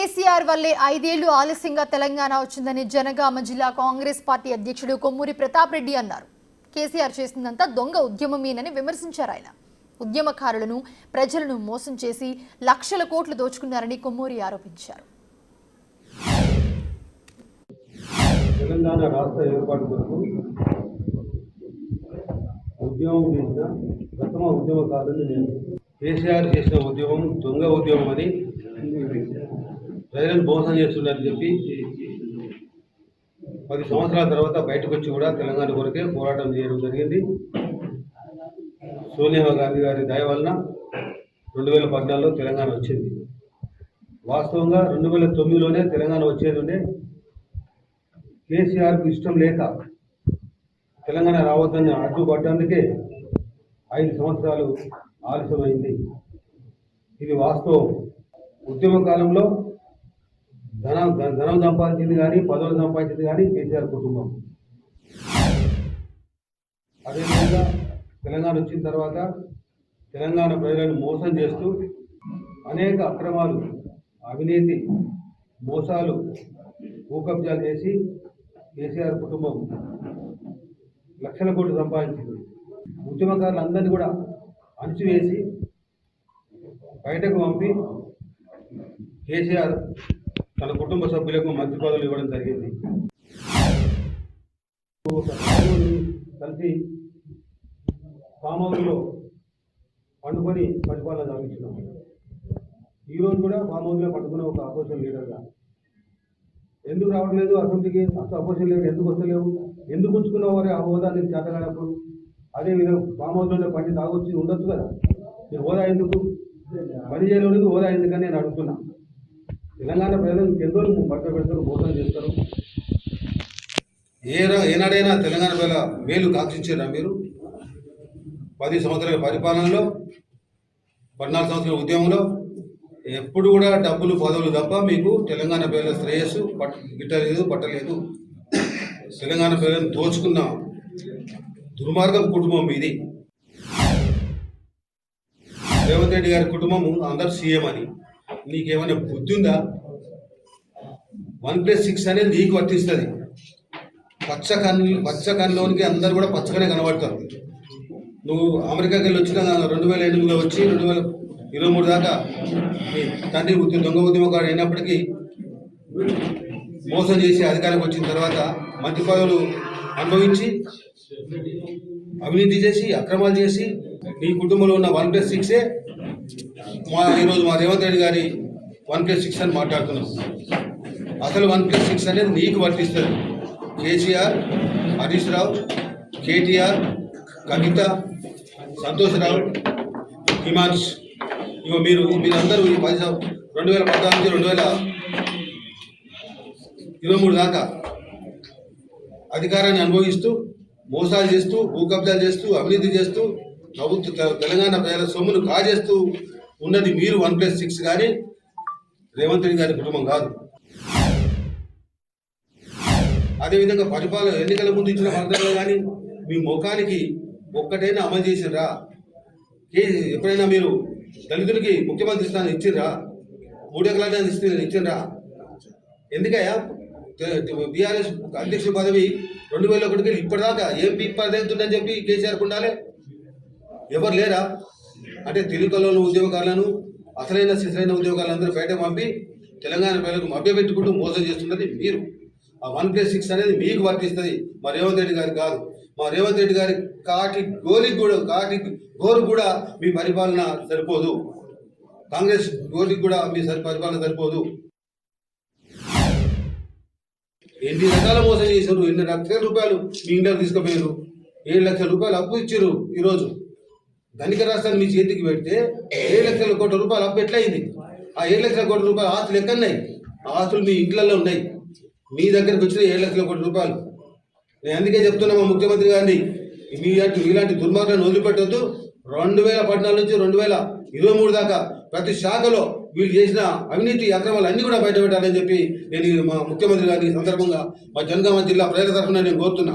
కేసీఆర్ వల్లే 5 ఏళ్లు ఆలస్యంగా తెలంగాణ వచ్చిందని జనగామ జిల్లా కాంగ్రెస్ పార్టీ అధ్యక్షుడు కొమ్మూరి ప్రతాప్ రెడ్డి అన్నారు. కేసీఆర్ చేసిందంతా దొంగ ఉద్యమమేనని విమర్శించారు. ఆయన ఉద్యమకారులను ప్రజలను మోసం చేసి లక్షల కోట్లు దోచుకున్నారని కొమ్మూరి ఆరోపించారు. తెలంగాణ రాష్ట్ర ఏర్పాటు కొరకు ఉద్యమం చేసిన ప్రథమ ఉద్యమకారుని నేను. కేసీఆర్ చేసిన ఉద్యమం దొంగ ఉద్యమం అని ప్రజలను మోసం చేస్తున్నారని చెప్పి 10 సంవత్సరాల తర్వాత బయటకు వచ్చి కూడా తెలంగాణ కొరకే పోరాటం చేయడం జరిగింది. సోనియా గాంధీ గారి దయ వలన 2014లో తెలంగాణ వచ్చింది. వాస్తవంగా 2009లోనే తెలంగాణ వచ్చేది ఉండే. కేసీఆర్కు ఇష్టం లేక తెలంగాణ రావద్దని అడ్డుపడ్డందుకే 5 సంవత్సరాలు ఆలస్యమైంది. ఇది వాస్తవం. ఉద్యమ కాలంలో ధనం సంపాదించింది కానీ పదవులు సంపాదించింది కానీ కేసీఆర్ కుటుంబం. అదేవిధంగా తెలంగాణ వచ్చిన తర్వాత తెలంగాణ ప్రజలను మోసం చేస్తూ అనేక అక్రమాలు, అవినీతి, మోసాలు, భూకబ్జాలు చేసి కేసీఆర్ కుటుంబం లక్షల కోట్లు సంపాదించింది. ఉద్యమకారులందరినీ కూడా అణిచివేసి బయటకు పంపి కేసీఆర్ తన కుటుంబ సభ్యులకు మంత్రి పదవులు ఇవ్వడం జరిగింది. కలిసి ఫామ్ హౌస్లో పండుకొని పరిపాలన సాగించినాం. ఈరోజు కూడా ఫామ్ హౌస్లో పండుకున్న ఒక అపోజిషన్ లీడర్గా ఎందుకు రావట్లేదు? అసెంబ్లీకి అసలు అపోజిషన్ లీడర్ ఎందుకు వస్తలేవు? ఎందుకు ఉంచుకున్నావు? వారి ఆ హోదా నేను చేతగానప్పుడు అదేవిధంగా ఫామ్ హౌస్లో పండి తాగొచ్చి ఉండొచ్చు కదా. నేను హోదా ఎందుకు పని చేయలేదు? హోదా ఎందుకని నేను అడుగుతున్నా. తెలంగాణ ప్రజలను ఎందరో పట్ట పెడతారు, మోసం చేస్తారు. ఏనాడైనా తెలంగాణ ప్రజల మేలు కాంక్షించారా మీరు? 10 సంవత్సరాల పరిపాలనలో, 14 సంవత్సరాల ఉద్యమంలో ఎప్పుడు కూడా డబ్బులు పదవులు తప్ప మీకు తెలంగాణ ప్రజల శ్రేయస్సు గిట్టలేదు, పట్టలేదు. తెలంగాణ ప్రజలను దోచుకున్న దుర్మార్గం కుటుంబం ఇది. రేవంత్ రెడ్డి గారి కుటుంబం అందరు సీఎం అని. నీకేమైనా బుద్ధి ఉందా? 1+6 అనేది నీకు వర్తిస్తుంది. పచ్చ కన్నులోనికి అందరు కూడా పచ్చగానే కనబడతారు. నువ్వు అమెరికాకి వెళ్ళి వచ్చిన 2008లో వచ్చి 2023 దాకా నీ తండ్రి దొంగ ఉద్యమకారు అయినప్పటికీ మోసం చేసి అధికారంకి వచ్చిన తర్వాత మంత్రి పదవులు అనుభవించి అవినీతి చేసి అక్రమాలు చేసి నీ కుటుంబంలో ఉన్న 1+6 ఈరోజు మా రేవంత్ రెడ్డి గారి 1+6 అని మాట్లాడుతున్నాం. అసలు 1+6 అనేది నీకు వర్తిస్తుంది. కేసీఆర్, హరీష్ రావు, కేటీఆర్, కవిత, సంతోష్ రావు, హిమాంష్, ఇగో మీరందరూ 2014 నుంచి 2023 దాకా అధికారాన్ని అనుభవిస్తూ మోసాలు చేస్తూ భూకబ్జాలు చేస్తూ అవినీతి చేస్తూ తెలంగాణ ప్రజల సొమ్మును కాజేస్తూ ఉన్నది మీరు 1+6 కానీ రేవంత్ రెడ్డి గారి కుటుంబం కాదు. అదేవిధంగా పరిపాలన ఎన్నికల ముందు ఇచ్చిన వాగ్దానాలు కానీ మీ ముఖానికి ఒక్కటైనా అమలు చేసిర్రా? ఎప్పుడైనా మీరు దళితులకి ముఖ్యమంత్రి స్థానం ఇచ్చిర్రా? 3 ఎకరాలు ఇచ్చిర్రా? ఎందుకయ్యా బీఆర్ఎస్ అధ్యక్షుల పదవి 2001 ఇప్పటిదాకా ఏం పీపదేస్తుందని చెప్పి కేసీఆర్కు ఉండాలి? ఎవరు లేరా? అంటే తెలుగులో ఉద్యోగాలను అసలైన సిసలైన ఉద్యోగాలందరూ బయట పంపి తెలంగాణ ప్రజలకు మభ్యపెట్టుకుంటూ మోసం చేస్తున్నది మీరు. ఆ 1+6 అనేది మీకు వర్తిస్తుంది, మా రేవంత్ రెడ్డి గారికి కాదు. మా రేవంత్ రెడ్డి గారి కాటి గోరు కూడా మీ పరిపాలన సరిపోదు. కాంగ్రెస్ గోరికి కూడా మీ పరిపాలన సరిపోదు. ఎన్ని రకాల మోసం చేశారు, ఎన్ని లక్షల రూపాయలు మీ ఇంట్లో తీసుకుపోయారు, 7 లక్షల రూపాయలు అప్పు ఇచ్చారు. ఈరోజు ధనిక రాష్ట్రాన్ని మీ చేతికి పెడితే 7 లక్షల కోట్ల రూపాయలు అప్పు ఎట్లయింది? ఆ 7 లక్షల కోట్ల రూపాయలు ఆస్తులు ఎక్కడున్నాయి? ఆ ఆస్తులు మీ ఇంట్లలో ఉన్నాయి. మీ దగ్గరికి వచ్చిన 7 లక్షల కోట్ల రూపాయలు. నేను అందుకే చెప్తున్నా మా ముఖ్యమంత్రి గారిని, ఇలాంటి దుర్మార్గాన్ని వదిలిపెట్టొద్దు. 2014 నుంచి 2023 దాకా ప్రతి శాఖలో వీళ్ళు చేసిన అవినీతి అక్రమాలు అన్నీ కూడా బయట పెట్టాలని చెప్పి నేను మా ముఖ్యమంత్రి గారిని సందర్భంగా మా జనగామ జిల్లా ప్రజల తరఫున నేను కోరుతున్నా.